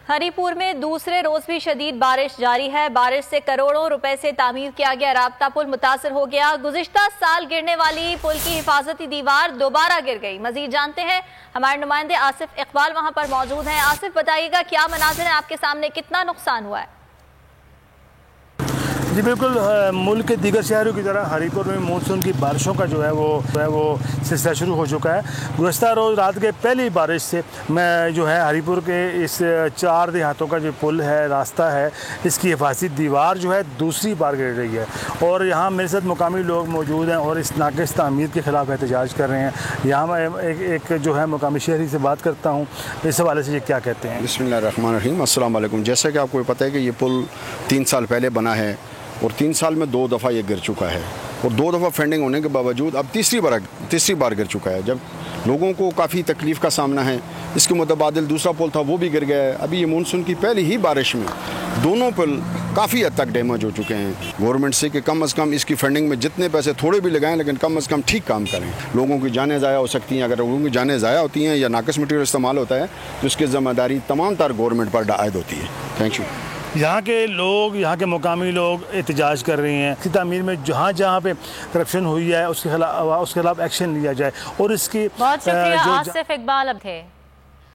हरिपुर में दूसरे रोज भी शदीद बारिश जारी है। बारिश से करोड़ों रुपए से तामीर किया गया राब्ता पुल मुतासर हो गया। गुज़िश्ता साल गिरने वाली पुल की हिफाजती दीवार दोबारा गिर गई। मजीद जानते हैं, हमारे नुमाइंदे आसिफ इकबाल वहां पर मौजूद हैं। आसिफ, बताइएगा क्या मनाजिर है आपके सामने, कितना नुकसान हुआ है? जी बिल्कुल, मुल्क के दीगर शहरों की तरह हरिपुर में मानसून की बारिशों का जो है वो सिलसिला शुरू हो चुका है। गुज़श्ता रोज़ रात के पहली बारिश से मैं जो है हरिपुर के इस 4 देहातों का जो पुल है, रास्ता है, इसकी हिफाजती दीवार जो है दूसरी बार गिर रही है। और यहाँ मेरे साथ मुकामी लोग मौजूद हैं और इस नाक़िस तामीर के ख़िलाफ़ एहतजाज कर रहे हैं। यहाँ मैं एक जो है मुकामी शहरी से बात करता हूँ, इस हवाले से ये क्या कहते हैं। बिस्मिल्लाहिर्रहमानिर्रहीम, अस्सलाम वालेकुम। जैसा कि आपको पता है कि ये पुल 3 साल पहले बना है और 3 साल में 2 दफ़ा ये गिर चुका है और 2 दफ़ा फंडिंग होने के बावजूद अब तीसरी बार गिर चुका है। जब लोगों को काफ़ी तकलीफ़ का सामना है। इसके मुतबादिल दूसरा पुल था, वो भी गिर गया है। अभी ये मानसून की पहली ही बारिश में दोनों पुल काफ़ी हद तक डैमेज हो चुके हैं। गवर्नमेंट से कि कम अज़ कम इसकी फंडिंग में जितने पैसे थोड़े भी लगाएं, लेकिन कम अज़ कम ठीक काम करें। लोगों की जानें ज़ाया हो सकती हैं। अगर लोगों की जानें ज़ाया होती हैं या नाक़िस मटीरियल इस्तेमाल होता है तो उसकी ज़िम्मेदारी तमाम तर गवर्नमेंट पर आयद होती है। Thank you. यहाँ के लोग, यहाँ के मुकामी लोग एहतजाज कर रहे हैं कि तामीर में जहाँ जहाँ पे करप्शन हुई है उसके खिलाफ एक्शन लिया जाए। और इसकी बहुत शुक्रिया आसिफ इकबाल अब थे।